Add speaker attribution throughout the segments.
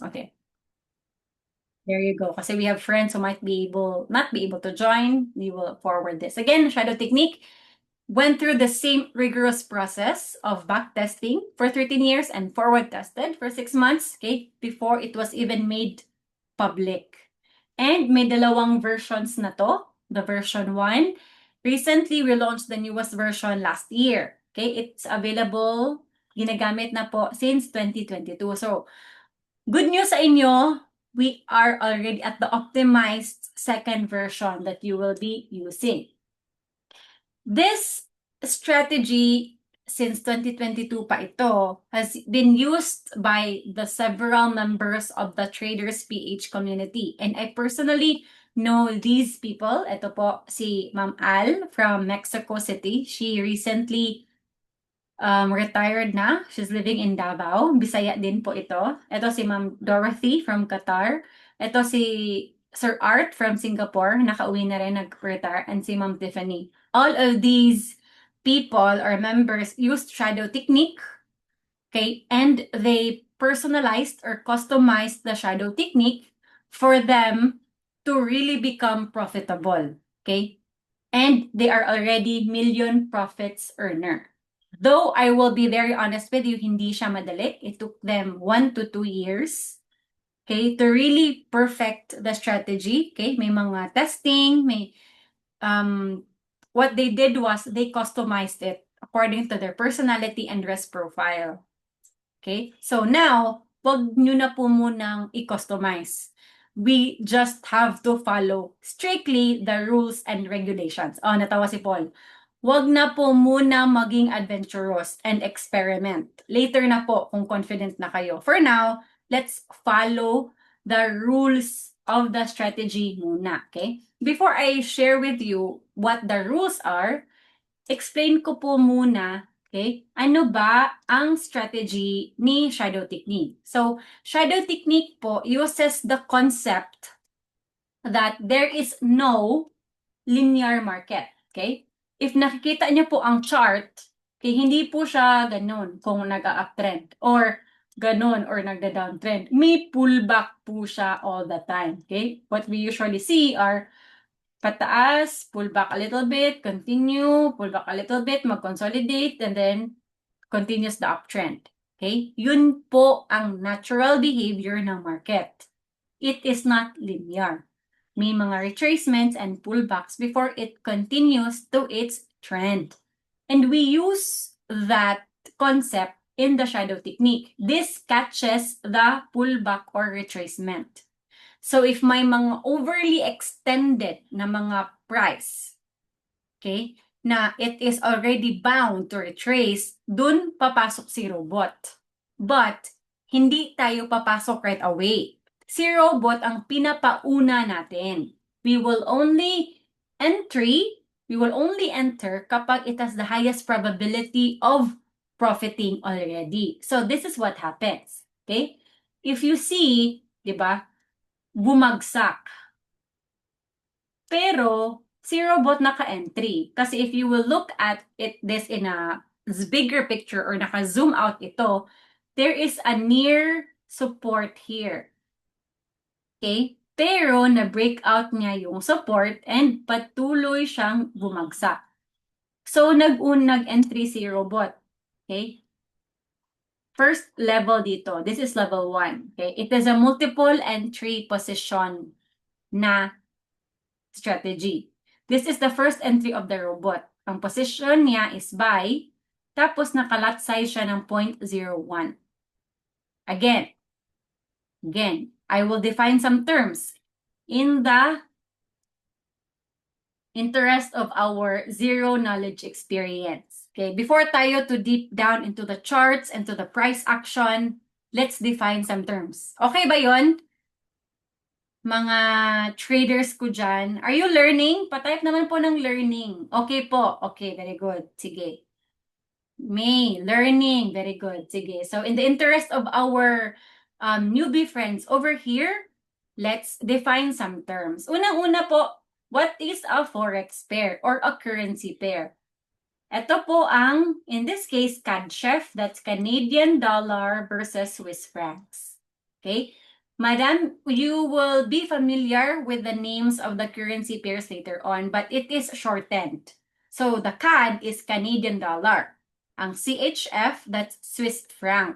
Speaker 1: Okay. There you go. Kasi we have friends who might not be able to join. We will forward this. Again, Shadow Technique went through the same rigorous process of back testing for 13 years and forward tested for 6 months, okay, before it was even made public. And may dalawang versions na to, the version 1. Recently, we launched the newest version last year. Okay, it's available, ginagamit na po since 2022. So, good news sa inyo, we are already at the optimized second version that you will be using. This strategy since 2022 pa ito has been used by the several members of the Traders PH community. And I personally know these people. Ito po si Ma'am Al from Mexico City. She recently retired na. She's living in Davao. Bisaya din po ito. Ito si Ma'am Dorothy from Qatar. Ito si Sir Art from Singapore. Nakauwi na rin, nag-retire. And si Ma'am Tiffany. All of these people or members used Shadow Technique, okay, and they personalized or customized the Shadow Technique for them to really become profitable, okay? And they are already million profits earner. Though I will be very honest with you, hindi siya madali. It took them 1 to 2 years, okay, to really perfect the strategy, okay? May mga testing, may what they did was they customized it according to their personality and risk profile. Okay? So now, wag nyo na po munang i-customize. We just have to follow strictly the rules and regulations. Oh, natawa si Paul. Wag na po muna maging adventurous and experiment. Later na po kung confident na kayo. For now, let's follow the rules of the strategy muna. Okay? Before I share with you what the rules are, explain ko po muna, okay, ano ba ang strategy ni Shadow Technique. So, Shadow Technique po uses the concept that there is no linear market, okay? If nakikita niyo po ang chart, okay, hindi po siya ganun kung nag-uptrend or ganun or nagda-downtrend. May pullback po siya all the time, okay? What we usually see are pataas, pull back a little bit, continue, pull back a little bit, mag-consolidate, and then continues the uptrend. Okay? Yun po ang natural behavior ng market. It is not linear. May mga retracements and pullbacks before it continues to its trend. And we use that concept in the Shadow Technique. This catches the pullback or retracement. So if may mga overly extended na mga price, okay, na it is already bound to retrace, dun papasok si robot. But hindi tayo papasok right away. Si robot ang pinapauna natin. We will only enter kapag it has the highest probability of profiting already. So this is what happens. Okay? If you see, di ba, bumagsak. Pero, si robot naka-entry. Kasi if you will look at this in a bigger picture or naka-zoom out ito, there is a near support here. Okay? Pero, na-breakout niya yung support and patuloy siyang bumagsak. So, nag-entry si robot. Okay? First level dito. This is level 1. Okay? It is a multiple entry position na strategy. This is the first entry of the robot. Ang position niya is buy, tapos nakalat size siya ng 0.01. Again, I will define some terms in the interest of our zero knowledge experience. Okay, before tayo to deep down into the charts and to the price action, let's define some terms. Okay ba yon? Mga traders ko dyan, are you learning? Patype naman po ng learning. Okay po. Okay, very good. Sige. May, learning. Very good. Sige. So, in the interest of our newbie friends over here, let's define some terms. Unang-una po, what is a forex pair or a currency pair? Ito po ang, in this case, CAD Chef, that's Canadian dollar versus Swiss francs. Okay? Madam, you will be familiar with the names of the currency pairs later on, but it is shortened. So the CAD is Canadian dollar. Ang CHF, that's Swiss franc.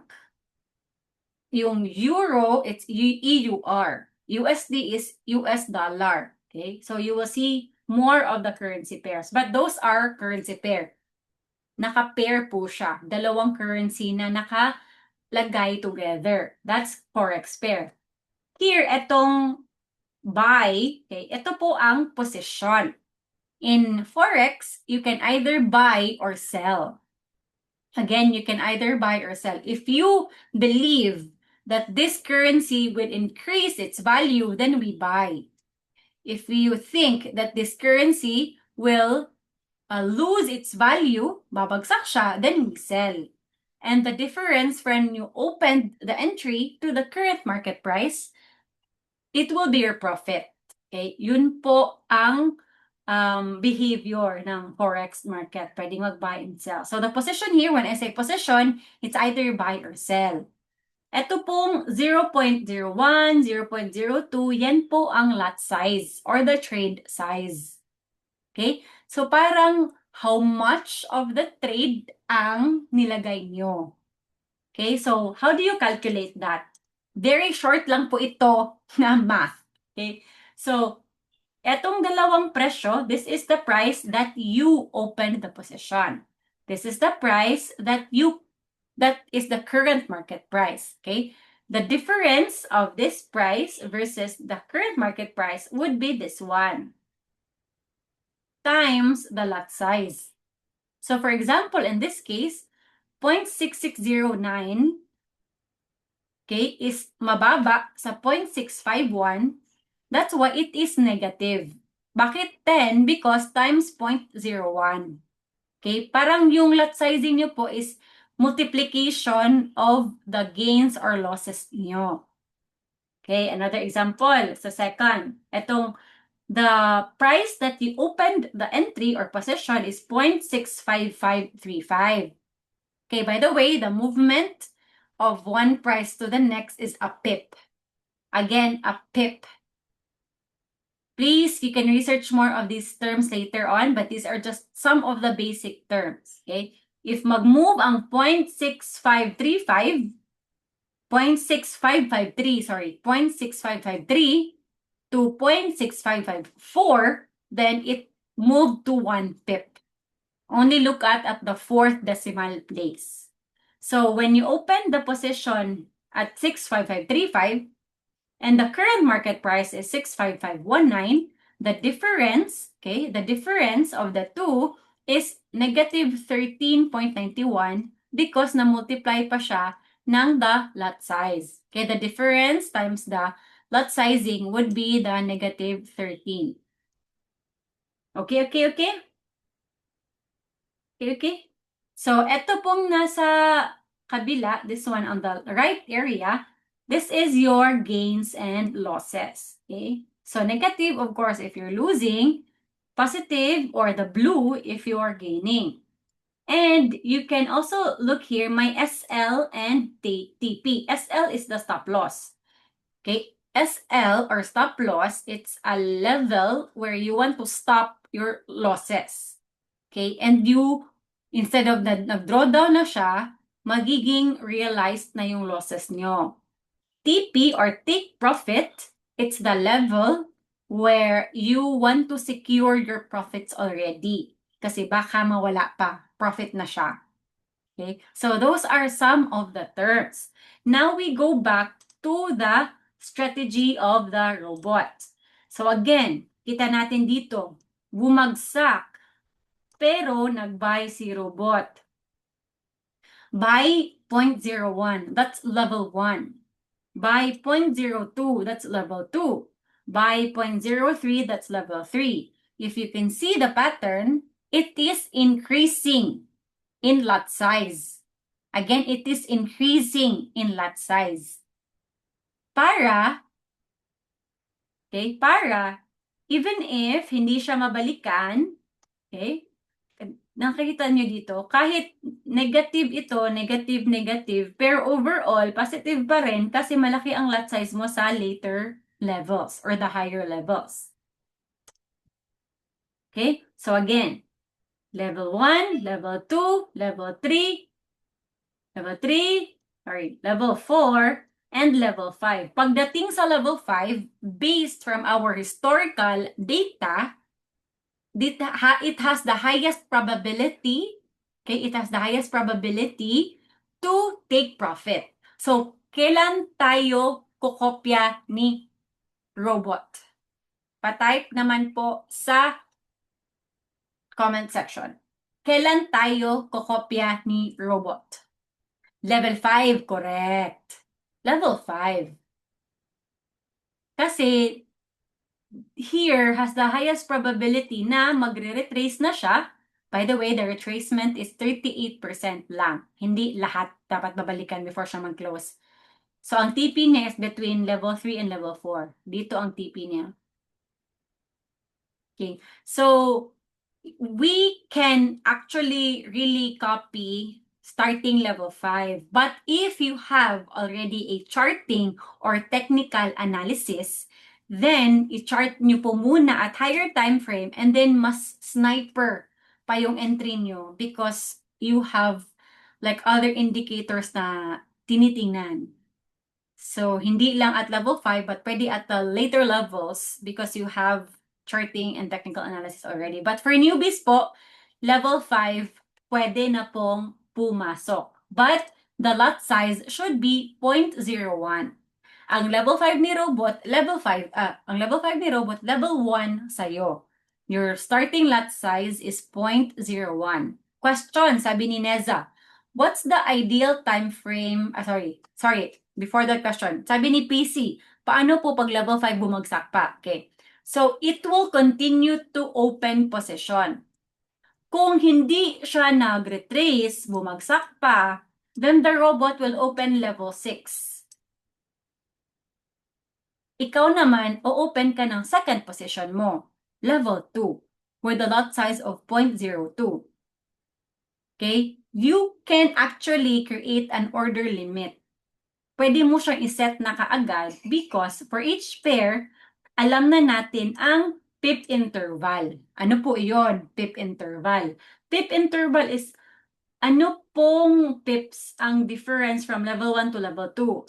Speaker 1: Yung euro, it's EUR. USD is US dollar. Okay? So you will see more of the currency pairs. But those are currency pair. Naka-pair po siya. Dalawang currency na nakalagay together. That's forex pair. Here, etong buy, okay, ito po ang position. In forex, you can either buy or sell. Again, you can either buy or sell. If you believe that this currency will increase its value, then we buy. If you think that this currency will lose its value, babagsak siya, then we sell. And the difference when you opened the entry to the current market price, it will be your profit. Okay? Yun po ang behavior ng forex market. Pwedeng mag-buy and sell. So the position here, when I say position, it's either buy or sell. Ito pong 0.01, 0.02, yan po ang lot size or the trade size. Okay? So parang how much of the trade ang nilagay nyo. Okay? So how do you calculate that? Very short lang po ito na math. Okay? So etong dalawang presyo, this is the price that you opened the position. This is the price that is the current market price. Okay? The difference of this price versus the current market price would be this one times the lot size. So for example, in this case, 0.6609 okay, is mababa sa 0.651. That's why it is negative. Bakit 10? Because times 0.01. Okay, parang yung lot sizing nyo po is multiplication of the gains or losses niyo. Okay, another example sa second. Etong the price that you opened the entry or position is 0.65535. Okay, by the way, the movement of one price to the next is a pip. Again, a pip. Please, you can research more of these terms later on, but these are just some of the basic terms. Okay? If mag-move ang 0.6535, 0.6553 to 0.6554, then it moved to 1 pip. Only look at the fourth decimal place. So when you open the position at 65535 and the current market price is 65519, the difference, okay, the difference of the two is negative 13.91 because na-multiply pa siya ng the lot size. Okay, the difference times the lot sizing would be the negative 13. Okay, okay, okay? Okay, okay? So, eto pong nasa kabila, this one on the right area, this is your gains and losses. Okay? So, negative, of course, if you're losing, positive or the blue if you are gaining. And you can also look here, my SL and TP. SL is the stop loss. Okay, SL or stop loss, it's a level where you want to stop your losses. Okay, and you, instead of nag-draw down na siya, magiging realized na yung losses nyo. TP or take profit, it's the level where you want to secure your profits already. Kasi baka mawala pa, profit na siya. Okay, so those are some of the terms. Now we go back to the strategy of the robot. So again, kita natin dito, bumagsak, pero nag-buy si robot. Buy 0.01, that's level 1. Buy 0.02, that's level 2. Buy 0.03, that's level 3. If you can see the pattern, it is increasing in lot size. Again, it is increasing in lot size. Para, even if hindi siya mabalikan, okay, nakikita nyo dito, kahit negative ito, negative, negative, pero overall, positive pa rin kasi malaki ang lot size mo sa later levels or the higher levels. Okay? So again, level 1, level 2, level 3, level 4, and level 5. Pagdating sa level 5, based from our historical data, it has the highest probability, okay, it has the highest probability to take profit. So, kailan tayo kukopya ni robot? Pa-type naman po sa comment section. Kailan tayo kukopya ni robot? Level 5, correct. Level 5. Kasi here has the highest probability na magre-retrace na siya. By the way, the retracement is 38% lang. Hindi lahat dapat babalikan before siya mag-close. So, ang TP niya is between level 3 and level 4. Dito ang TP niya. Okay. So, we can actually really copy starting level 5. But if you have already a charting or technical analysis, then i-chart nyo po muna at higher time frame and then mas sniper pa yung entry nyo because you have like other indicators na tinitingnan. So, hindi lang at level 5 but pwede at the later levels because you have charting and technical analysis already. But for newbies po, level 5, pwede na pong pumasok. But the lot size should be 0.01. Ang level 5 ni robot, level 1 sa'yo. Your starting lot size is 0.01. Question, sabi ni Neza, what's the ideal time frame? Sorry, before that question. Sabi ni PC, paano po pag level 5 bumagsak pa? Okay. So, it will continue to open position. Kung hindi siya nag-retrace, bumagsak pa, then the robot will open level 6. Ikaw naman, o-open ka ng second position mo, level 2, with a lot size of 0.02. Okay? You can actually create an order limit. Pwede mo siyang iset na kaagad because for each pair, alam na natin ang pip interval. Ano po iyon? Pip interval. Pip interval is ano pong pips ang difference from level 1 to level 2?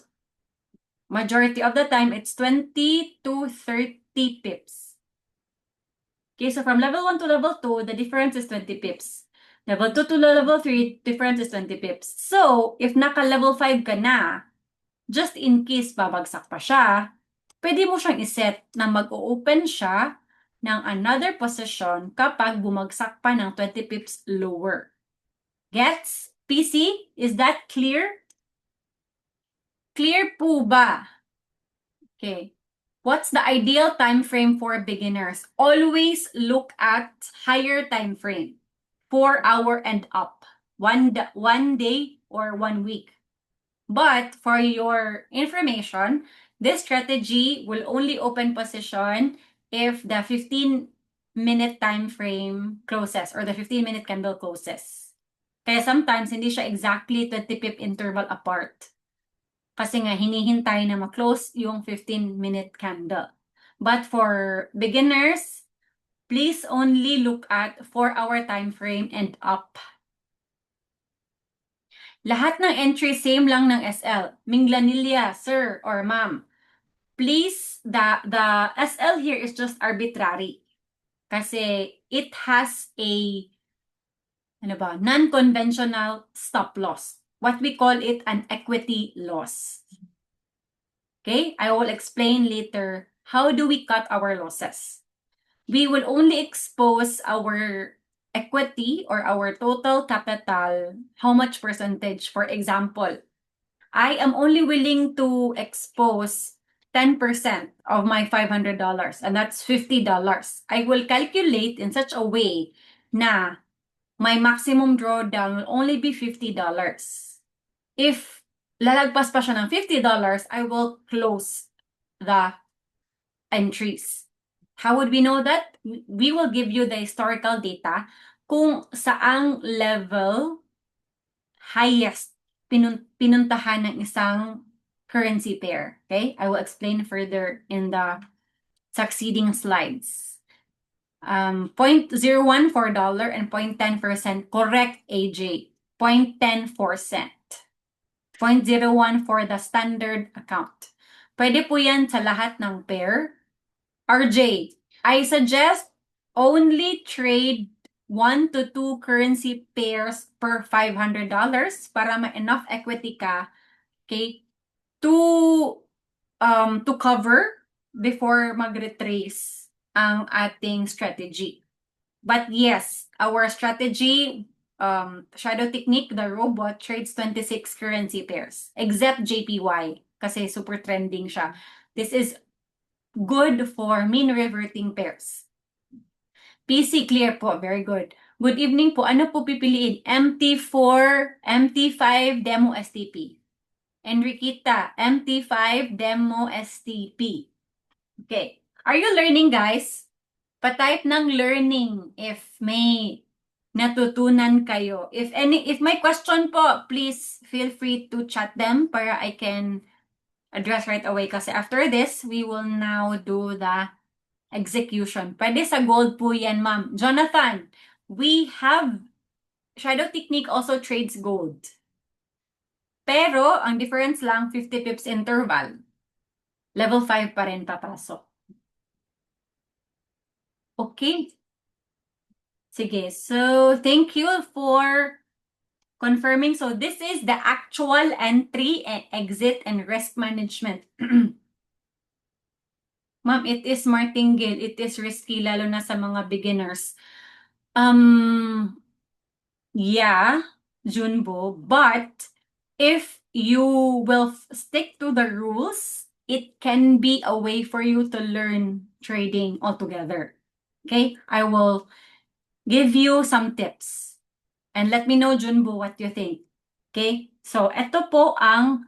Speaker 1: Majority of the time, it's 20 to 30 pips. Okay, so from level 1 to level 2, the difference is 20 pips. Level 2 to level 3, difference is 20 pips. So, if naka-level 5 ka na, just in case babagsak pa siya, pwede mo siyang iset na mag-open siya ng another position kapag bumagsak pa ng 20 pips lower. Gets? PC? Is that clear? Clear po ba? Okay. What's the ideal time frame for beginners? Always look at higher time frame. 4 hour and up. One day or 1 week. But for your information, this strategy will only open position if the 15-minute time frame closes or the 15-minute candle closes. Kaya sometimes hindi siya exactly 20 pip interval apart. Kasi nga hinihintay na ma-close yung 15-minute candle. But for beginners, please only look at 4-hour time frame and up. Lahat ng entry same lang ng SL. Minglanilla, sir or ma'am. Please, the SL here is just arbitrary. Kasi it has a non-conventional stop loss. What we call it an equity loss. Okay? I will explain later how do we cut our losses. We will only expose our equity or our total capital, how much percentage. For example, I am only willing to expose 10% of my $500 and that's $50. I will calculate in such a way na my maximum drawdown will only be $50. If lalagpas pa siya ng $50, I will close the entries. How would we know that? We will give you the historical data, kung saang level highest pinuntahan ng isang currency pair. Okay? I will explain further in the succeeding slides. 0.014 dollar and 0.10%. Correct, AJ. 0.10%. 0.01 for the standard account. Pwede po yan sa lahat ng pair. RJ, I suggest only trade 1 to 2 currency pairs per $500 para ma-enough equity ka, okay, to cover before mag-retrace ang ating strategy. But yes, our strategy, shadow technique, the robot trades 26 currency pairs, except JPY, kasi super trending siya. This is good for mean reverting pairs. PC clear po, very good. Good evening po. Ano po pipiliin? MT4, MT5, Demo STP. Enriquita, MT5, Demo STP. Okay. Are you learning, guys? Pa-type ng learning if may natutunan kayo. If may question po, please feel free to chat them para I can address right away. Kasi after this, we will now do the execution. Pwede sa gold po yan, ma'am. Jonathan, we have shadow technique also trades gold. Pero, ang difference lang, 50 pips interval. Level 5 pa rin papasok. Okay. Sige, so thank you for confirming. So this is the actual entry and exit and risk management. Ma'am, it is martingale. It is risky, lalo na sa mga beginners. Yeah, Junbo, but if you will stick to the rules, it can be a way for you to learn trading altogether. Okay, I will give you some tips. And let me know, Junbo, what you think. Okay, so ito po ang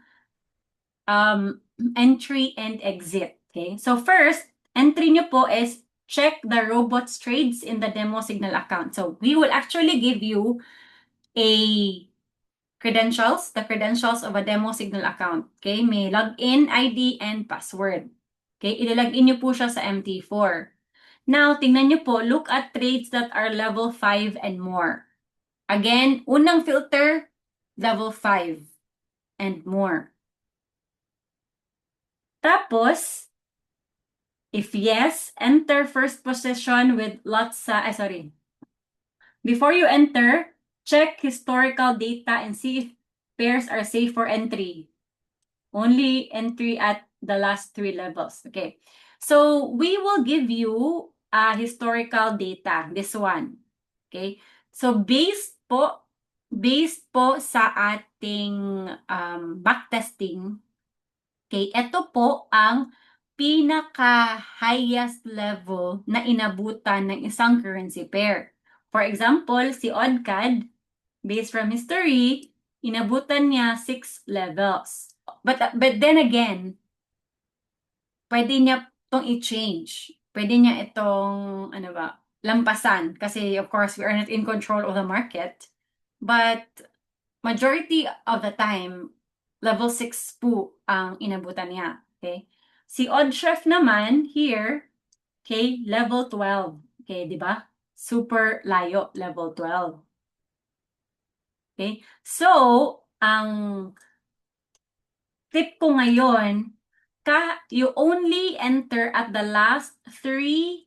Speaker 1: entry and exit. Okay, so first, entry nyo po is check the robots trades in the demo signal account. So we will actually give you the credentials of a demo signal account. Okay, may login, ID, and password. Okay, ilalagin nyo po siya sa MT4. Now, tingnan nyo po, look at trades that are level 5 and more. Again, unang filter, level 5 and more. Tapos, if yes, enter first position with lots before you enter, check historical data and see if pairs are safe for entry. Only entry at the last 3 levels. Okay. So, we will give you historical data, this one. Okay. So, based po sa ating backtesting, okay, ito po ang pinaka-highest level na inabutan ng isang currency pair. For example, si ODCAD, based from history, inabutan niya 6 levels. But then again, pwede niya itong i-change. Pwede niya itong, lampasan. Kasi, of course, we are not in control of the market. But, majority of the time, level 6 po ang inabutan niya. Okay? Si OddChef naman, here, okay, level 12. Okay, di ba? Super layo, level 12. Okay? So, ang tip ko ngayon, you only enter at the last 3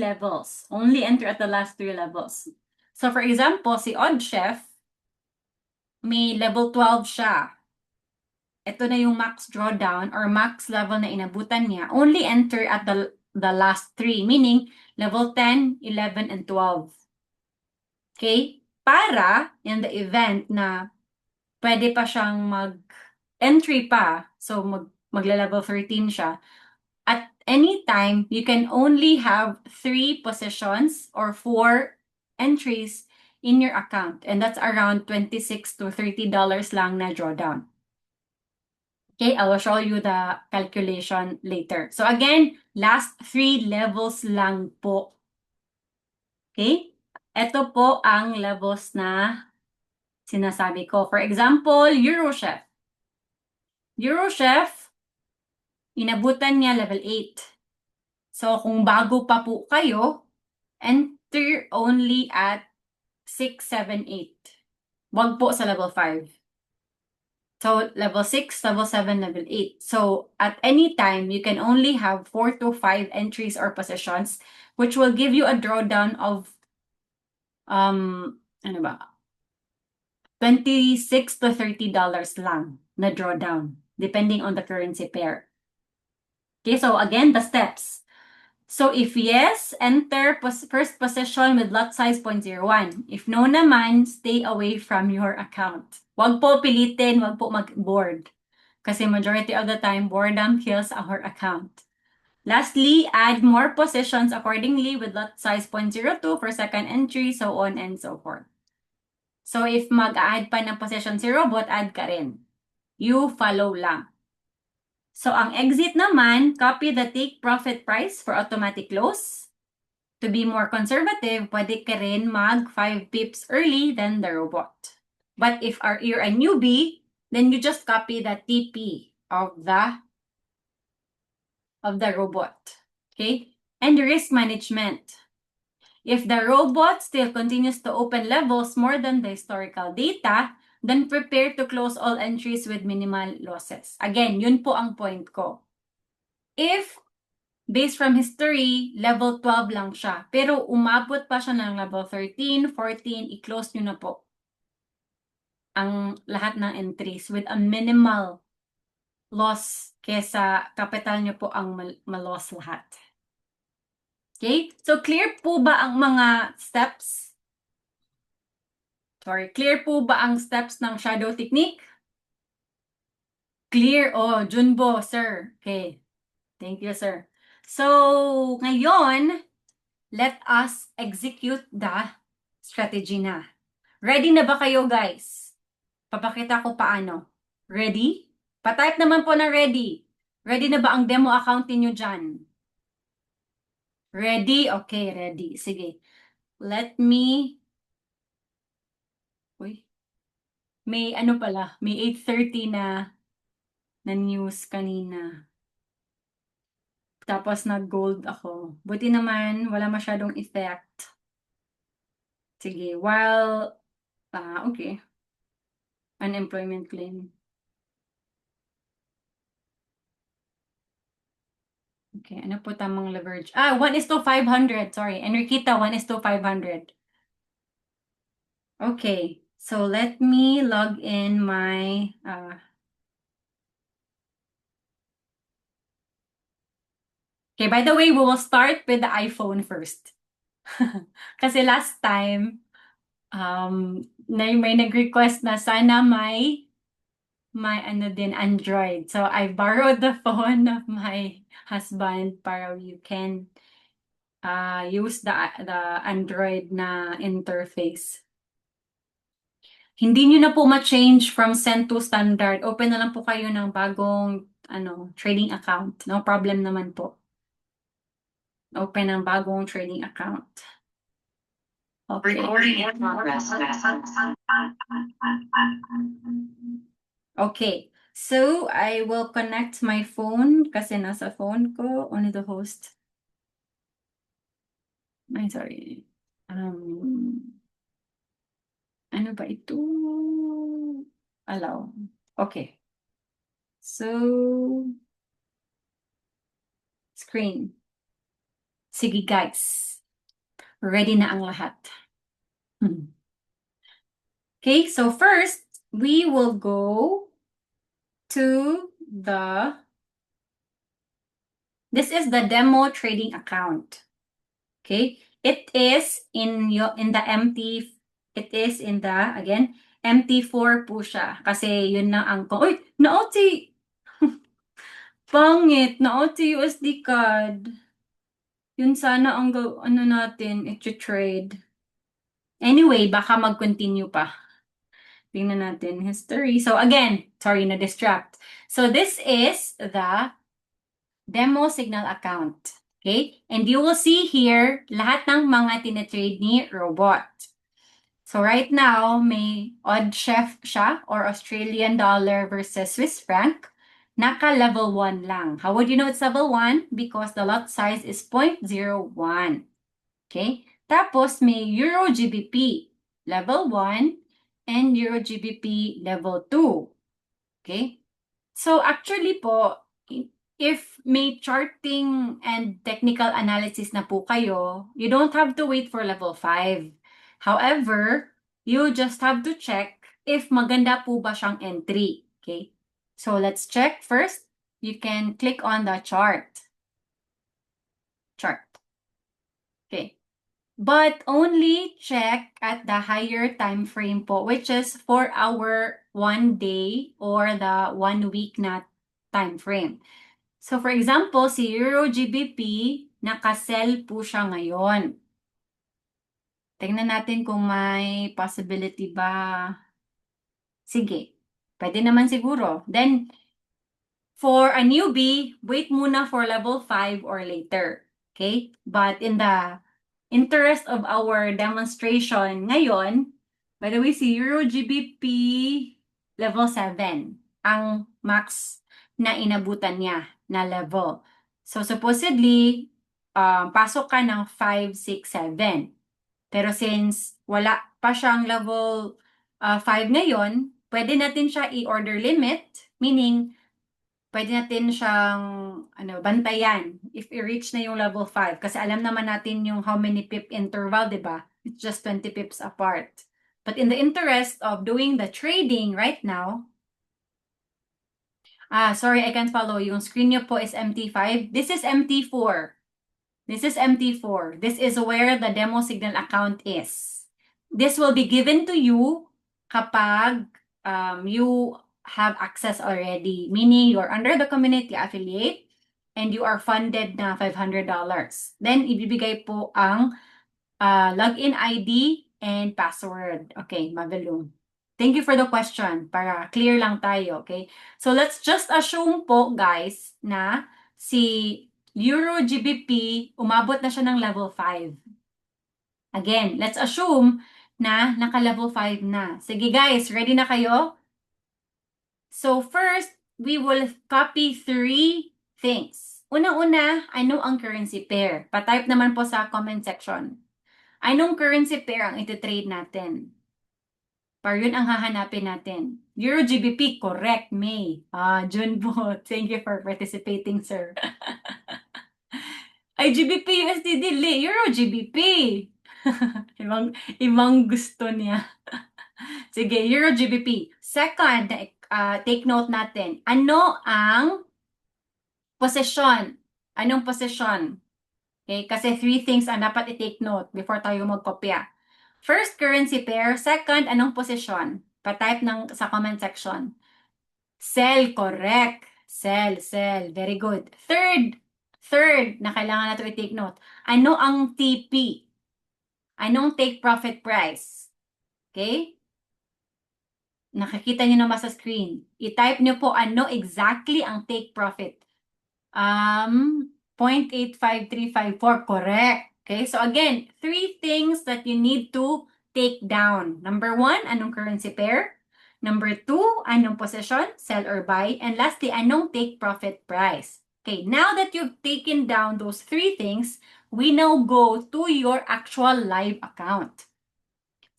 Speaker 1: levels. Only enter at the last 3 levels. So, for example, si OddChef, may level 12 siya. Ito na yung max drawdown or max level na inabutan niya. Only enter at the last 3, meaning level 10, 11, and 12. Okay? Para in the event na pwede pa siyang mag-entry pa, so magla-level 13 siya, at any time, you can only have 3 positions or 4 entries in your account. And that's around $26 to $30 lang na drawdown. Okay, I will show you the calculation later. So again, last 3 levels lang po. Okay? Ito po ang levels na sinasabi ko. For example, Eurochef. Eurochef, inabutan niya level 8. So, kung bago pa po kayo, enter only at 6, 7, 8. Wag po sa level 5. So, level 6, level 7, level 8. So, at any time, you can only have 4 to 5 entries or positions, which will give you a drawdown of, ano ba? $26 to $30 lang na drawdown, depending on the currency pair. Okay, so again, the steps. So if yes, enter first position with lot size 0.01. If no naman, stay away from your account. Wag po pilitin, wag po mag-board. Kasi majority of the time, boredom kills our account. Lastly, add more positions accordingly with lot size 0.02 for second entry, so on and so forth. So if mag-add pa ng position si robot, add ka rin. You follow lang. So ang exit naman, copy the take profit price for automatic close. To be more conservative, pwede ka rin mag 5 pips early than the robot. But if you're a newbie, then you just copy the TP of the robot. Okay? And risk management. If the robot still continues to open levels more than the historical data, then prepare to close all entries with minimal losses. Again, yun po ang point ko. If, based from history, level 12 lang siya, pero umabot pa siya ng level 13, 14, i-close nyo na po ang lahat ng entries with a minimal loss kesa capital nyo po ang mal-loss lahat. Okay? So, clear po ba ang mga steps? Sorry, clear po ba ang steps ng shadow technique? Clear? Oh, Junbo, sir. Okay. Thank you, sir. So, ngayon, let us execute the strategy na. Ready na ba kayo, guys? Papakita ko paano. Ready? Patype naman po na ready. Ready na ba ang demo account niyo dyan? Ready? Okay, ready. Sige. Let me... Uy. May ano pala, may 8:30 na news kanina. Tapos nag-gold ako. Buti naman, wala masyadong effect. Sige, while... okay. Unemployment claim. Okay, ano po tamang leverage? 1:500. Sorry, Enriqueta, 1:500. Okay, so let me log in my... Okay, by the way, we will start with the iPhone first. Kasi last time, may nag-request na sana may ano din, Android. So, I borrowed the phone of my husband para you can use the Android na interface. Hindi nyo na po ma-change from send to standard. Open na lang po kayo ng bagong trading account. No problem naman po. Open ng bagong trading account. Okay.
Speaker 2: Recording in progress.
Speaker 1: Okay. So, I will connect my phone kasi nasa phone ko. Only the host. Ay, sorry. Ano ba ito? Allow. Okay. So, screen. Sige, guys. Ready na ang lahat. Okay, so first, we will go to this is the demo trading account. Okay, it is in the MT, it is in the, again, MT4 po siya. Kasi yun na ang, uy, na-OT! Pangit, na-OT USD card. Yun sana ang, natin, i-trade. Anyway, baka mag-continue pa. Tingnan natin, history. So again, sorry, na-distract. So this is the demo signal account. Okay? And you will see here, lahat ng mga tinatrade ni Robot. So right now, may odd chef siya or Australian dollar versus Swiss franc. Naka level 1 lang. How would you know it's level 1? Because the lot size is 0.01. Okay? Tapos may Euro GBP level 1 and Euro GBP level 2. Okay? So actually po, if may charting and technical analysis na po kayo, you don't have to wait for level 5. However, you just have to check if maganda po ba siyang entry. Okay? So let's check first. You can click on the chart. Okay. But only check at the higher time frame po, which is for our 1 day or the 1 week na time frame. So for example, si Euro GBP, naka-sell po siya ngayon. Tingnan natin kung may possibility ba. Sige, pwede naman siguro. Then, for a newbie, wait muna for level 5 or later. Okay? But in the interest of our demonstration ngayon, by the way, si Euro GBP level 7 ang max na inabutan niya na level. So supposedly, pasok ka ng 5, 6, 7. Pero since wala pa siyang level 5 ngayon, pwede natin siya i-order limit, meaning pwede natin siyang bantayan if i-reach na yung level 5. Kasi alam naman natin yung how many pip interval, di ba? It's just 20 pips apart. But in the interest of doing the trading right now, sorry, I can't follow. Yung screen nyo po is MT5. This is MT4. This is MT4. This is where the demo signal account is. This will be given to you kapag you have access already, meaning you're under the community affiliate and you are funded na $500. Then, ibibigay po ang login ID and password. Okay, Magalong. Thank you for the question. Para clear lang tayo, okay? So, let's just assume po, guys, na si Euro GBP, umabot na siya ng level 5. Again, let's assume na naka-level 5 na. Sige guys, ready na kayo? So first, we will copy 3 things. Unang-una, ano ang currency pair? Pa-type naman po sa comment section. Anong currency pair ang iti-trade natin? Para yun ang hahanapin natin. Euro GBP, correct, May. June po. Thank you for participating, sir. Ay, GBP, USD, dili. Euro GBP. ibang gusto niya. Sige, Euro GBP. Second, take note natin. Ano ang posisyon? Anong posisyon? Okay, kasi 3 things ang dapat i-take note before tayo magkopya. First, currency pair. Second, anong posisyon? Pa-type sa comment section. Sell, correct. Sell. Very good. Third na kailangan natin i-take note. Ano ang TP? Anong take profit price? Okay? Nakikita niyo naman sa screen. I-type niyo po ano exactly ang take profit. 0.85354, correct. Okay, so again, 3 things that you need to take down. Number 1, anong currency pair? Number 2, anong position, sell or buy? And lastly, anong take profit price? Okay, now that you've taken down those 3 things, we now go to your actual live account.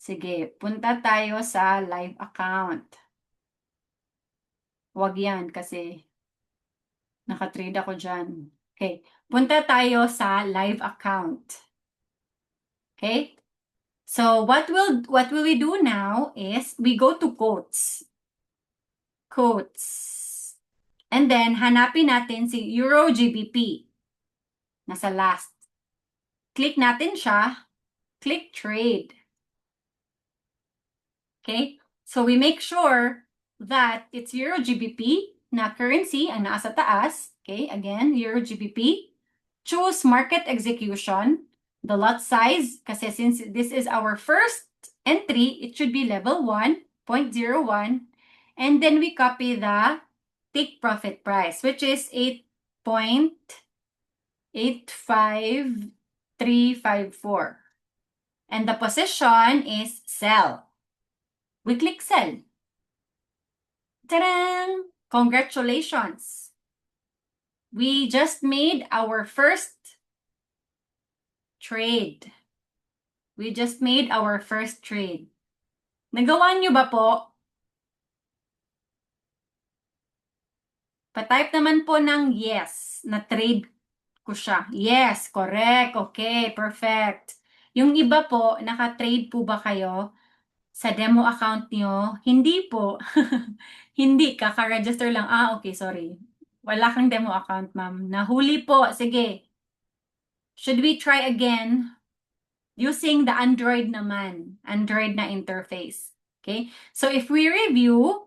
Speaker 1: Sige, punta tayo sa live account. Huwag yan kasi nakatrade ako dyan. Okay, punta tayo sa live account. Okay? So what will we do now is we go to quotes. And then hanapin natin si Euro GBP. Nasa last. Click natin siya. Click trade. Okay? So we make sure that it's Euro GBP na currency ang nasa taas. Okay? Again, Euro GBP. Choose market execution. The lot size, kasi since this is our first entry, it should be level 1, 0.01. And then we copy the take profit price, which is 8.85354. 85354. And the position is sell. We click sell. Ta-da! Congratulations! We just made our first trade. We just made our first trade. Nagawa nyo ba po? Pa-type naman po ng yes, na trade ko siya. Yes, correct. Okay, perfect. Yung iba po, naka-trade po ba kayo sa demo account nyo? Hindi po. Hindi, kaka-register lang. Ah, okay, sorry. Wala kang demo account, ma'am. Nahuli po. Sige. Should we try again? Using the Android naman. Android na interface. Okay? So if we review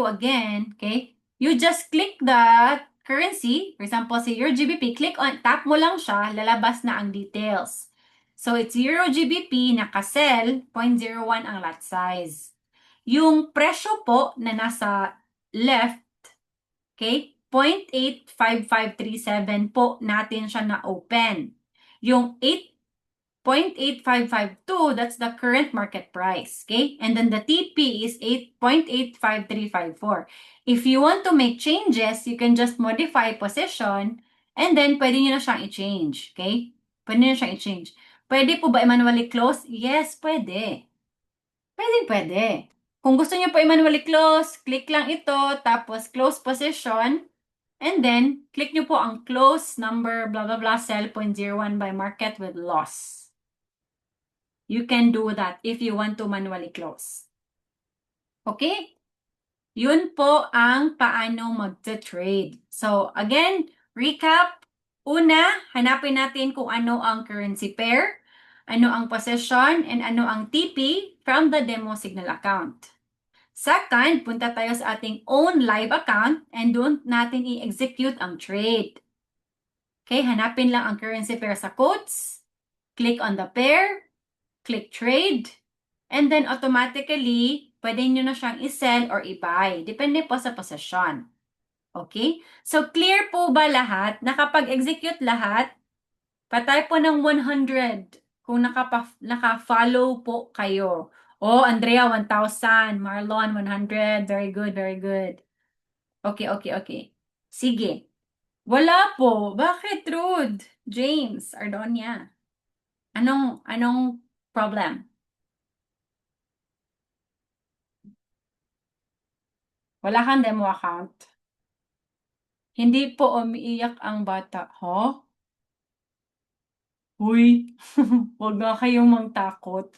Speaker 1: again, okay, you just click the currency. For example, say Euro GBP, tap mo lang siya, lalabas na ang details. So it's Euro GBP, naka-sell, 0.01 ang lot size. Yung presyo po na nasa left, okay, 0.85537 po natin siya na-open. Yung 0.8552, that's the current market price, okay? And then the TP is 8.85354. If you want to make changes, you can just modify position and then pwede nyo na siyang i-change, okay? Pwede nyo na siyang i-change. Pwede po ba i-manually close? Yes, pwede. Pwede. Kung gusto nyo po i-manually close, click lang ito, tapos close position, and then click nyo po ang close number, blah, blah, blah, sell 0.01 by market with loss. You can do that if you want to manually close. Okay? Yun po ang paano mag-trade. So, again, recap. Una, hanapin natin kung ano ang currency pair, ano ang position, and ano ang TP from the demo signal account. Second, punta tayo sa ating own live account and doon natin i-execute ang trade. Okay, hanapin lang ang currency pair sa quotes, click on the pair, click trade, and then automatically, pwede nyo na siyang i-sell or i-buy. Depende po sa position. Okay? So, clear po ba lahat? Nakapag-execute lahat? Patay po ng 100 kung naka-follow po kayo. Oh, Andrea, 1,000. Marlon, 100. Very good, very good. Okay. Sige. Wala po. Bakit, Rude? James, Ardonia. Anong problem? Wala kang demo account? Hindi po umiiyak ang bata. Huh? Uy, wag nga kayong mangtakot.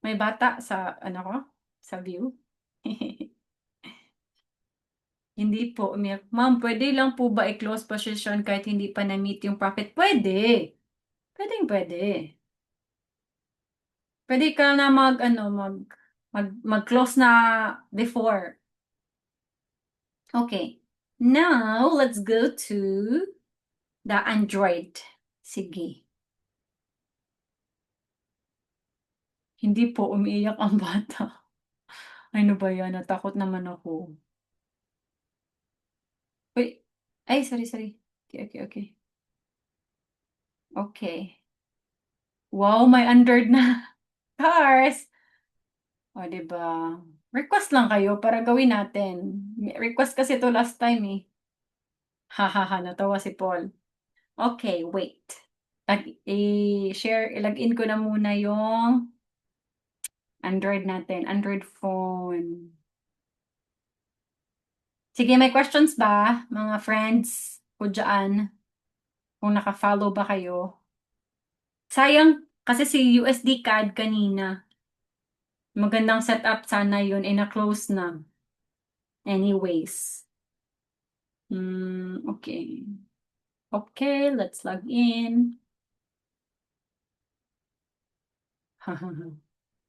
Speaker 1: May bata sa, ko? Sa view? Hindi po umiyak. Ma'am, pwede lang po ba i-close position kahit hindi pa na-meet yung profit? Pwede. Pwede. Pwede ka na mag-close na before. Okay. Now, let's go to the Android. Sige. Hindi po umiiyak ang bata. Ano ba yan? Natakot naman ako. Uy. Ay, sorry. Okay. Okay. Wow, may Android na cars. O, diba? Request lang kayo para gawin natin. Request kasi to last time eh. Hahaha, natawa si Paul. Okay, wait. Ilagin ko na muna yung Android natin. Android phone. Sige, may questions ba, mga friends ko dyan? Kung naka-follow ba kayo? Sayang, kasi si USD CAD kanina. Magandang setup sana yun, na-close na. Anyways. Okay. Okay, let's log in.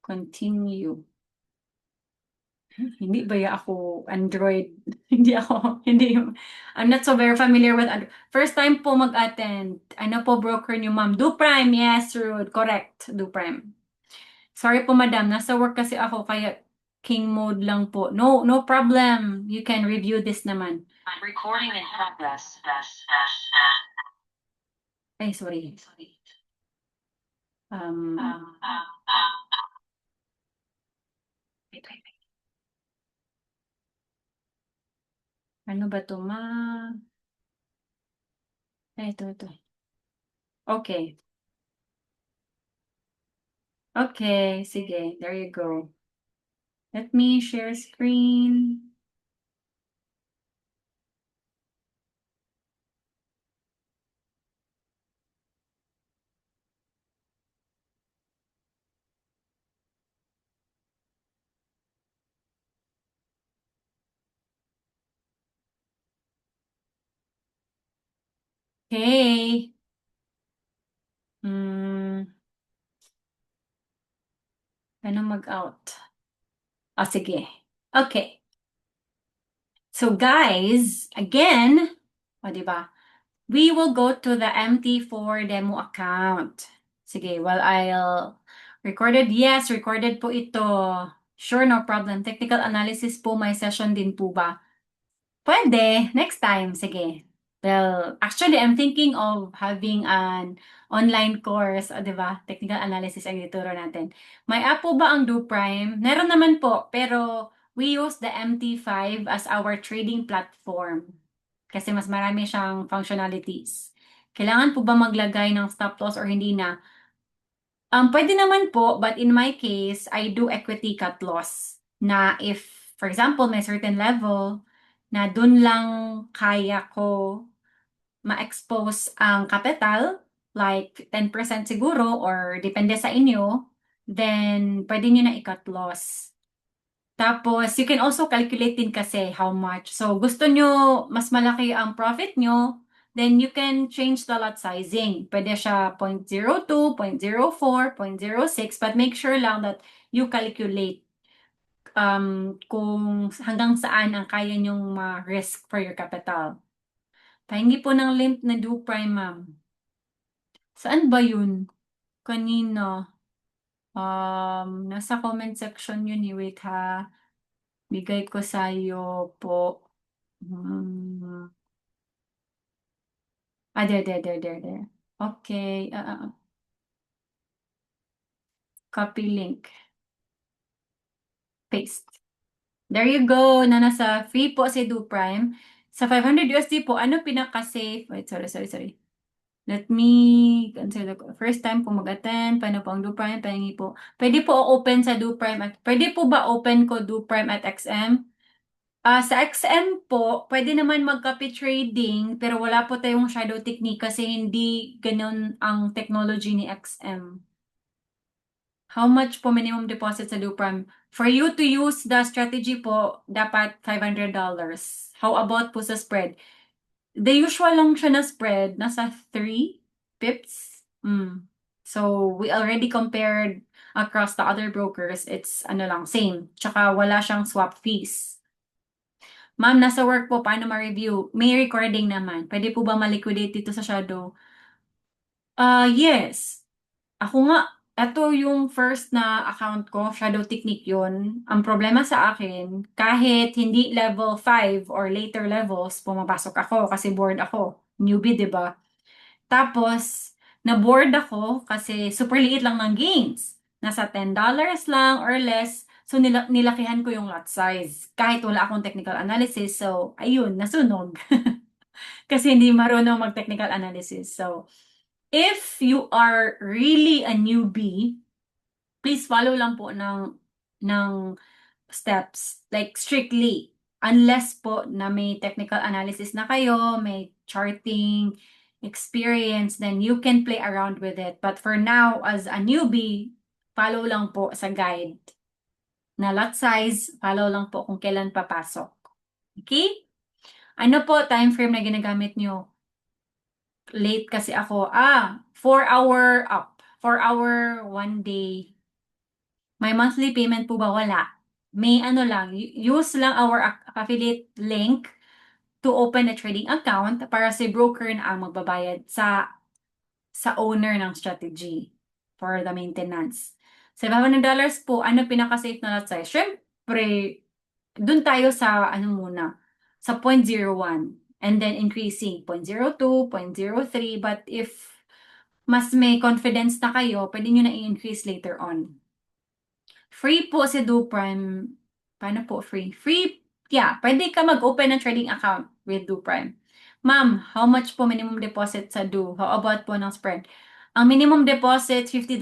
Speaker 1: Continue. Hindi ba ako Android? I'm not so very familiar with Android. First time po mag-attend. Ano po broker niyo, ma'am? DoPrime, yes, Rude. Correct, DoPrime. Sorry po, madam. Nasa work kasi ako, kaya king mode lang po. No problem. You can review this naman.
Speaker 2: Recording in progress.
Speaker 1: Ay, sorry. Um, wait, wait, wait. Ano ba to, ma? Ay, ito. Okay. Okay, sige. There you go. Let me share screen. Okay. Hmm, ano mag-out? Ah, sige. Okay. So guys, again, o di ba? We will go to the MT4 demo account. Sige, well, I'll recorded. Yes, recorded po ito. Sure, no problem. Technical analysis po, may session din po ba? Pwede, next time. Sige. Well, actually, I'm thinking of having an online course, di ba? Technical analysis ang ituturo natin. May app po ba ang DoPrime? Meron naman po, pero we use the MT5 as our trading platform kasi mas marami siyang functionalities. Kailangan po ba maglagay ng stop loss or hindi na? Pwede naman po, but in my case, I do equity cut loss na if, for example, may certain level na dun lang kaya ko ma-expose ang capital, like 10% siguro or depende sa inyo, then pwede nyo na i-cut loss. Tapos, you can also calculate din kasi how much. So, gusto nyo mas malaki ang profit nyo, then you can change the lot sizing. Pwede siya 0.02, 0.04, 0.06, but make sure lang that you calculate kung hanggang saan ang kaya nyong ma-risk for your capital. Pahingi po ng link na do prime, ma'am. Saan ba yun? Kanina. Nasa comment section yun. Wait ha. Bigay ko sa'yo po. Hmm. There. Okay. Copy link. Paste. There you go. Na nasa free po si Do Prime. Sa 500 USD po, ano pinaka-safe? Wait, sorry. Let me consider the first time po mag-attend. Paano po ang Do Prime? Pahingi po. Pwede po open sa Do Prime at pwede po ba open ko Do Prime at XM? Sa XM po, pwede naman mag-copy trading pero wala po tayong shadow technique kasi hindi ganun ang technology ni XM. How much po minimum deposit sa Dupram? For you to use the strategy po, dapat $500. How about po sa spread? The usual lang siya na spread, nasa 3 pips. So, we already compared across the other brokers. It's ano lang, same. Tsaka wala siyang swap fees. Ma'am, nasa work po, paano ma-review? May recording naman. Pwede po ba ma-liquidate dito sa shadow? Yes. Ako nga, ito yung first na account ko, Shadow Technique yun. Ang problema sa akin, kahit hindi level 5 or later levels, pumapasok ako kasi bored ako. Newbie, di ba? Tapos, na-bored ako kasi super liit lang ng gains. Nasa $10 lang or less. So, nilakihan ko yung lot size. Kahit wala akong technical analysis. So, ayun, nasunog. Kasi hindi marunong mag-technical analysis. So, if you are really a newbie, please follow lang po ng steps, like strictly. Unless po na may technical analysis na kayo, may charting experience, then you can play around with it. But for now, as a newbie, follow lang po sa guide. Na lot size, follow lang po kung kailan papasok. Okay? Ano po time frame na ginagamit nyo? Late kasi ako. 4 hour up. 4 hour, 1 day. May monthly payment po ba? Wala. May ano lang, use lang our affiliate link to open a trading account para si broker na ang magbabayad sa owner ng strategy for the maintenance. Sa $500 po, ano pinaka-safe na lot size? Syempre, dun tayo sa ano muna, sa 0.01 and then increasing 0.02, 0.03, but if mas may confidence na kayo, pwede nyo na i-increase later on. Free po si DoPrime. Paano po free? Free, yeah, pwede ka mag-open ng trading account with DoPrime. Ma'am, how much po minimum deposit sa Do? How about po ng spread? Ang minimum deposit, $50.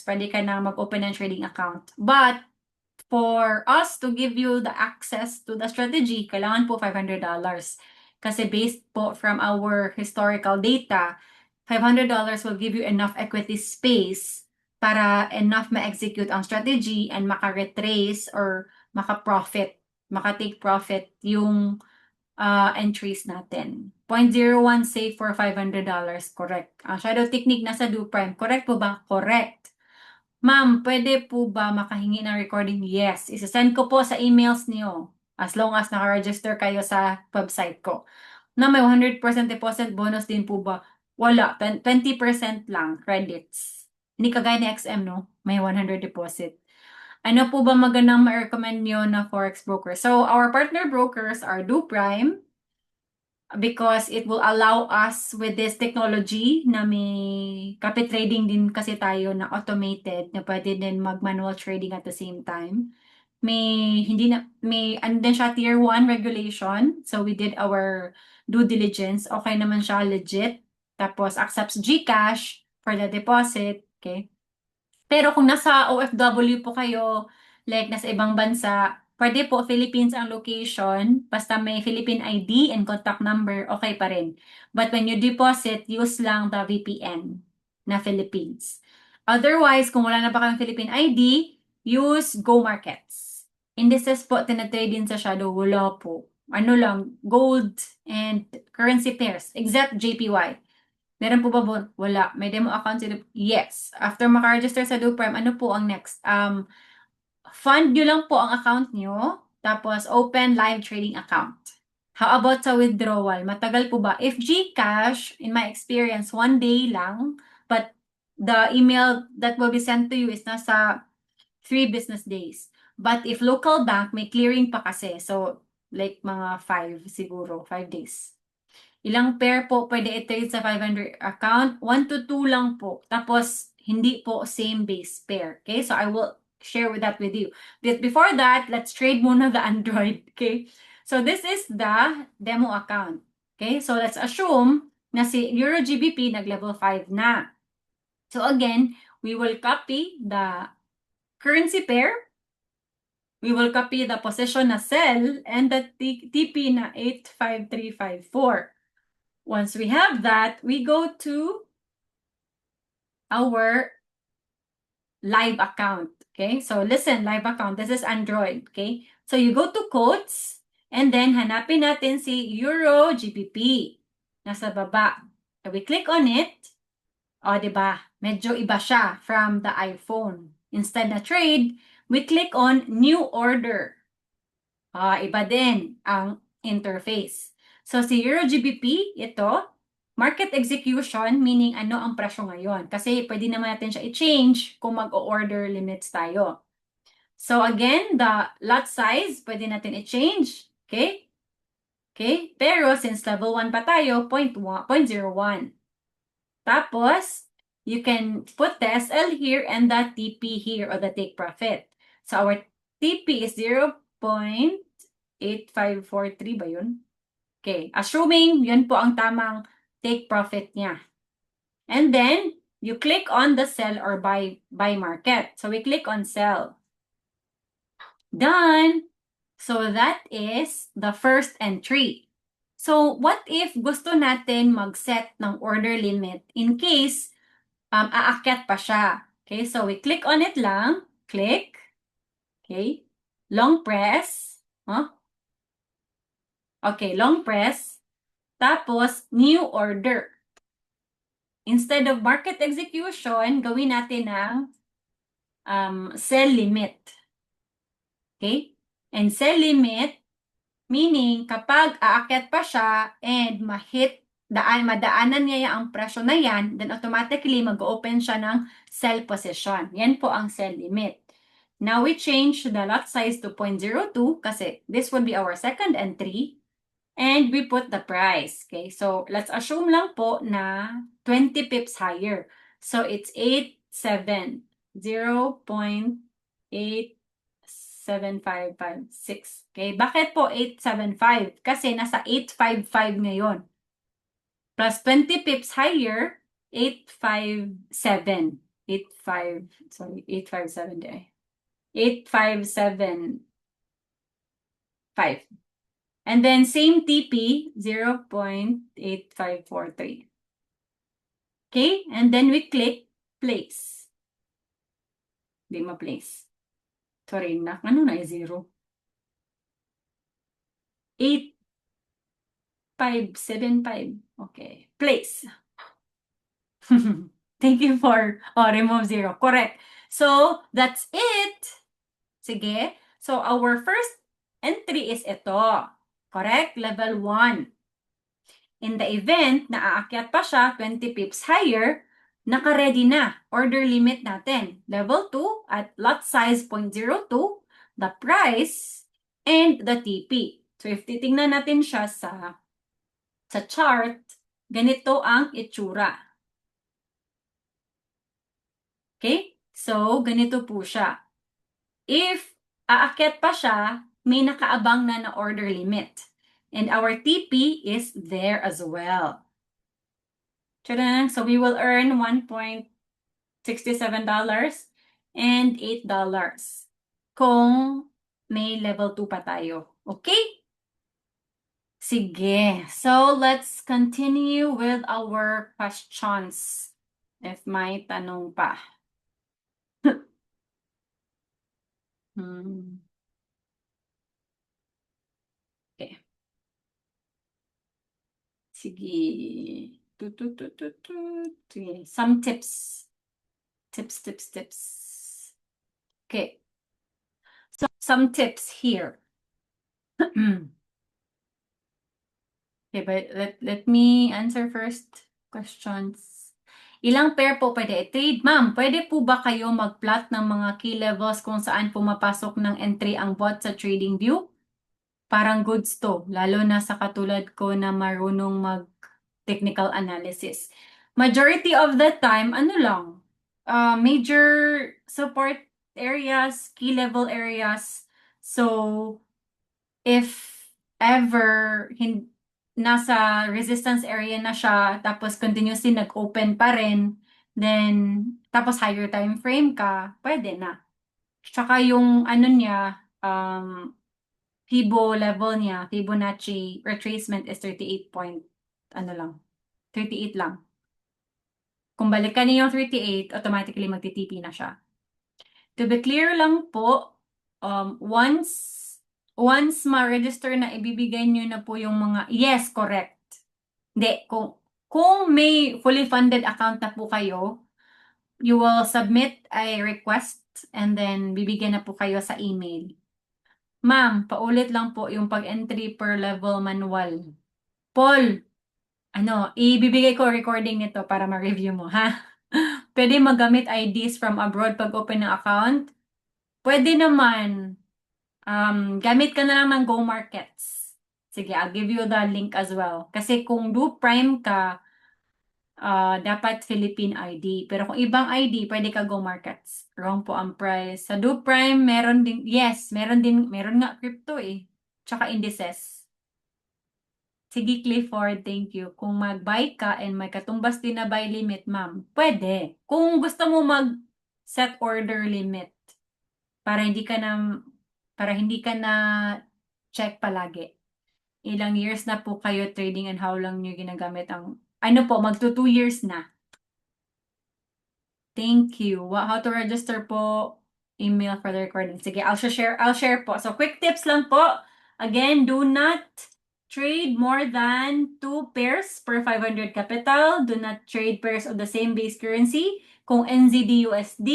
Speaker 1: Pwede ka na mag-open ng trading account. But, for us to give you the access to the strategy, kailangan po $500. Kasi based po from our historical data, $500 will give you enough equity space para enough ma-execute ang strategy and maka-retrace or maka-profit, maka-take profit yung entries natin. 0.01 safe for $500, correct. Ang shadow technique nasa DoPrime, correct po ba? Correct. Ma'am, pwede po ba makahingi ng recording? Yes. Isasend ko po sa emails niyo as long as naka-register kayo sa website ko. Na may 100% deposit bonus din po ba? Wala. 20% lang credits. Hindi kagaya ni XM, no? May 100 deposit. Ano po ba magandang ma-recommend nyo na forex broker? So, our partner brokers are DoPrime, because it will allow us with this technology na may copy trading din kasi tayo na automated na pwede din mag-manual trading at the same time. May din siya tier 1 regulation. So we did our due diligence. Okay naman siya, legit. Tapos accepts GCash for the deposit. Okay. Pero kung nasa OFW po kayo, like nasa ibang bansa, pwede po Philippines ang location, basta may Philippine ID and contact number, okay pa rin. But when you deposit, use lang the VPN na Philippines. Otherwise, kung wala na pa kayong Philippine ID, use Go Markets. Indices po, tinatrade din sa Shadow, wala po. Ano lang, gold and currency pairs, except JPY. Meron po ba? Wala. May demo account sa Yes. After maka-register sa DoPrime, ano po ang next? Fund nyo lang po ang account nyo, tapos open live trading account. How about sa withdrawal? Matagal po ba? If GCash, in my experience, 1 day lang, but the email that will be sent to you is nasa 3 business days. But if local bank, may clearing pa kasi. So, like mga 5 siguro, 5 days. Ilang pair po pwede i-trade sa 500 account? 1 to 2 lang po. Tapos, hindi po same base pair. Okay? So, I will share that with you. But before that, let's trade muna the Android. Okay? So, this is the demo account. Okay? So, let's assume na si EuroGBP nag-level 5 na. So, again, we will copy the currency pair. We will copy the position na sell and the TP na 85354. Once we have that, we go to our live account. Okay, so listen, live account. This is Android. Okay, so you go to quotes and then hanapin natin si Euro GBP. Nasa baba. So we click on it. O, diba? Medyo iba siya from the iPhone. Instead na trade, we click on new order. Iba din ang interface. So, si EuroGBP, ito, market execution, meaning ano ang presyo ngayon. Kasi pwede naman natin siya i-change kung mag-order limits tayo. So, again, the lot size, pwede natin i-change. Okay? Okay? Pero, since level 1 pa tayo, 0.01. Tapos, you can put the SL here and the TP here or the take profit. So, our TP is 0.8543 ba yun? Okay. Assuming yun po ang tamang take profit niya. And then, you click on the sell or buy market. So, we click on sell. Done! So, that is the first entry. So, what if gusto natin mag-set ng order limit in case aakyat pa siya? Okay, so we click on it lang. Click. Okay. Long press. Okay, long press. Tapos, new order. Instead of market execution, gawin natin ng sell limit. Okay? And sell limit, meaning kapag aakyat pa siya and madaanan niya ang presyo na yan, then automatically mag-open siya ng sell position. Yan po ang sell limit. Now we change the lot size to 0.02 kasi this would be our second entry. And we put the price. Okay, so let's assume lang po na 20 pips higher. So it's 87. 0.87556. Okay, bakit po 875? Kasi nasa 855 ngayon. Plus 20 pips higher, 857. 85, sorry, 857 day. 857.5. And then same TP, 0.8543. Okay, and then we click place. Di ma-place. Sorry, ano na 0? 8575. Okay, place. Thank you for remove 0. Correct. So, that's it. Sige. So, our first entry is ito. Correct? Level 1. In the event na aakyat pa siya 20 pips higher, naka-ready na. Order limit natin. Level 2 at lot size 0.02, the price, and the TP. So, if titingnan natin siya sa chart, ganito ang itsura. Okay? So, ganito po siya. If aakyat pa siya, may nakaabang na order limit. And our TP is there as well. Tadang! So, we will earn $1.67 and $8 kung may level 2 pa tayo. Okay? Sige. So, let's continue with our questions. If may tanong pa. Okay. Sige. Sige. Some tips. Tips. Okay. So, some tips here. Okay, but let me answer first questions. Ilang pair po pwede i-trade? Ma'am, pwede po ba kayo mag-plot ng mga key levels kung saan pumapasok ng entry ang bot sa TradingView? Parang goods to, lalo na sa katulad ko na marunong mag-technical analysis. Majority of the time, ano lang, major support areas, key level areas. So, if ever nasa resistance area na siya, tapos continuously nag-open pa rin, then, tapos higher time frame ka, pwede na. Tsaka yung ano niya, Fibo level niya, Fibonacci retracement is 38 point, 38 lang. Kung balikan niyo yung 38, automatically magti-TP na siya. To be clear lang po, once ma-register na, ibibigay niyo na po yung mga, yes, correct. Hindi, kung may fully funded account na po kayo, you will submit a request and then bibigyan na po kayo sa email. Ma'am, paulit lang po yung pag-entry per level manual. Paul, ibibigay ko recording nito para ma-review mo, ha? Pwede magamit IDs from abroad pag open ng account? Pwede naman. Gamit ka na lang ng Go Markets. Sige, I'll give you the link as well. Kasi kung do Prime ka, dapat Philippine ID. Pero kung ibang ID, pwede ka Go Markets. Wrong po ang price. Sa do Prime, meron din, yes, meron nga crypto eh. Tsaka indices. Sige, Clifford, thank you. Kung mag-buy ka and may katumbas din na buy limit, ma'am, pwede. Kung gusto mo mag-set order limit para hindi ka na check palagi. Ilang years na po kayo trading and how long nyo ginagamit ang, magto 2 years na. Thank you. How to register po? Email for the recording. Sige, I'll share po. So, quick tips lang po. Again, do not trade more than 2 pairs per 500 capital. Do not trade pairs of the same base currency. Kung NZD-USD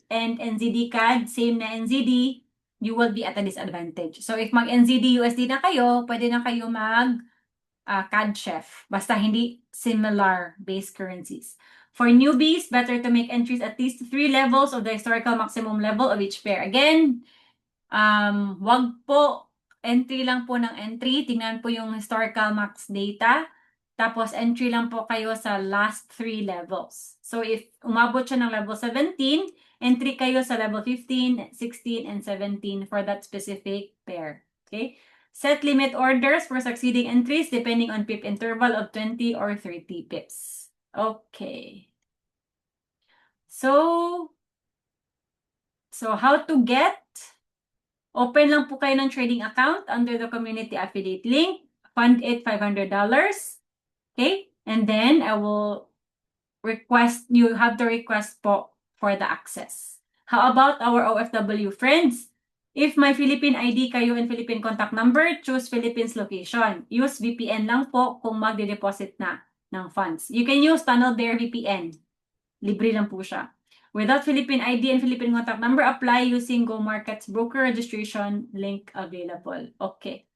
Speaker 1: and NZD-CAD, same na NZD, you will be at a disadvantage. So, if mag-NZD-USD na kayo, pwede na kayo CAD Chef. Basta hindi similar base currencies. For newbies, better to make entries at least 3 levels of the historical maximum level of each pair. Again, wag po entry lang po ng entry. Tingnan po yung historical max data. Tapos, entry lang po kayo sa last 3 levels. So, if umabot siya ng level 17, entry kayo sa level 15, 16, and 17 for that specific pair. Okay? Set limit orders for succeeding entries depending on pip interval of 20 or 30 pips. Okay. So how to get? Open lang po kayo ng trading account under the community affiliate link. Fund it $500. Okay? And then, I will you have to request po for the access. How about our OFW friends? If may Philippine ID kayo and Philippine contact number, choose Philippines location. Use VPN lang po kung magde-deposit na ng funds. You can use Tunnel Bear VPN. Libre lang po siya. Without Philippine ID and Philippine contact number, apply using Go Markets broker registration link available. Okay.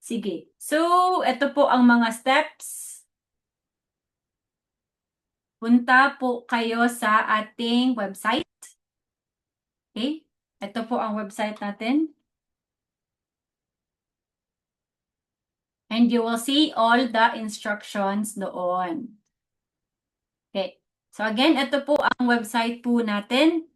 Speaker 1: Sige. So, ito po ang mga steps. Punta po kayo sa ating website. Okay? Ito po ang website natin. And you will see all the instructions doon. Okay. So again, ito po ang website po natin.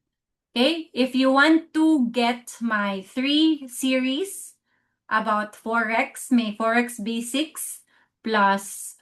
Speaker 1: Okay? If you want to get my 3 series about Forex, may Forex Basics plus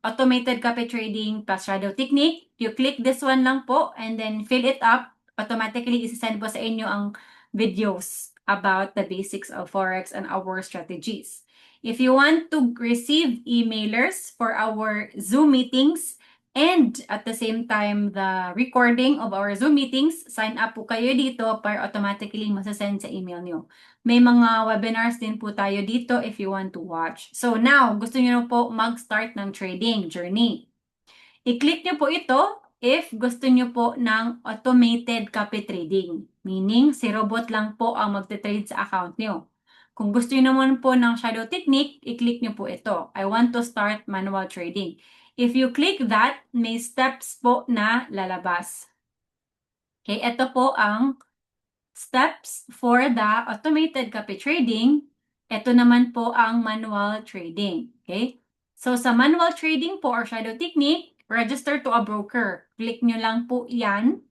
Speaker 1: automated copy trading plus shadow technique, you click this one lang po and then fill it up. Automatically, isi-send po sa inyo ang videos about the basics of Forex and our strategies. If you want to receive emailers for our Zoom meetings, and at the same time, the recording of our Zoom meetings, sign up po kayo dito para automatically masasend sa email nyo. May mga webinars din po tayo dito if you want to watch. So now, gusto nyo po mag-start ng trading journey. I-click nyo po ito if gusto nyo po ng automated copy trading. Meaning, si robot lang po ang magte-trade sa account nyo. Kung gusto nyo naman po ng shadow technique, i-click nyo po ito. I want to start manual trading. If you click that, may steps po na lalabas. Okay, ito po ang steps for the automated copy trading. Ito naman po ang manual trading. Okay? So, sa manual trading po or shadow technique, register to a broker. Click nyo lang po yan.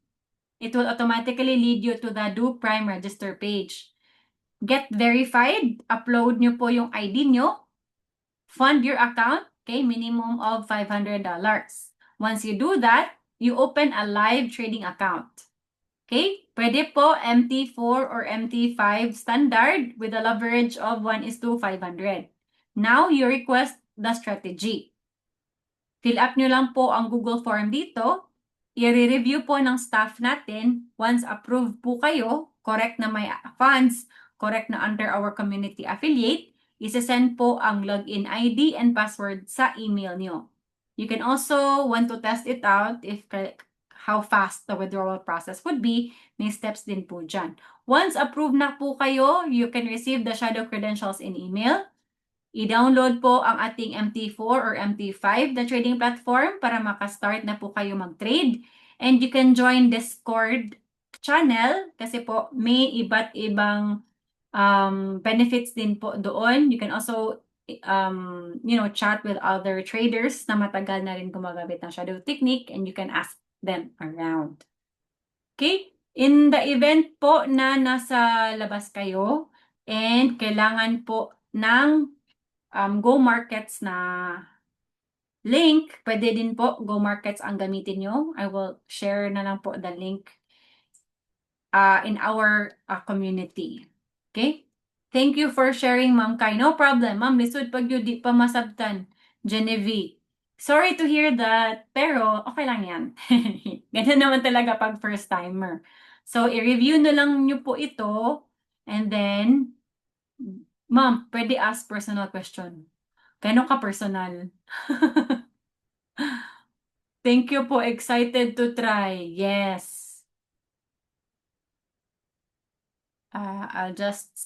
Speaker 1: It will automatically lead you to the Do Prime Register page. Get verified. Upload nyo po yung ID nyo. Fund your account. Okay, minimum of $500. Once you do that, you open a live trading account. Okay, pwede po MT4 or MT5 standard with a leverage of 1:500. Now, you request the strategy. Fill up nyo lang po ang Google form dito. I-review po ng staff natin. Once approved po kayo, correct na may funds, correct na under our community affiliate, isi-send po ang login ID and password sa email nyo. You can also want to test it out if how fast the withdrawal process would be. May steps din po dyan. Once approved na po kayo, you can receive the shadow credentials in email. I-download po ang ating MT4 or MT5 na trading platform para makastart na po kayo mag-trade. And you can join Discord channel kasi po may iba't ibang benefits din po doon. You can also chat with other traders na matagal na rin gumagamit ng shadow technique and you can ask them around. Okay? In the event po na nasa labas kayo and kailangan po ng Go Markets na link, pwede din po Go Markets ang gamitin nyo. I will share na lang po the link in our community. Okay? Thank you for sharing, Ma'am Kai. No problem. Ma'am, lisod pag yun di pa masabtan. Genevieve. Sorry to hear that, pero okay lang yan. Ganun naman talaga pag first timer. So, i-review na lang nyo po ito and then, Ma'am, pwede ask personal question. Gano'n ka personal? Thank you po. Excited to try. Yes. I'll just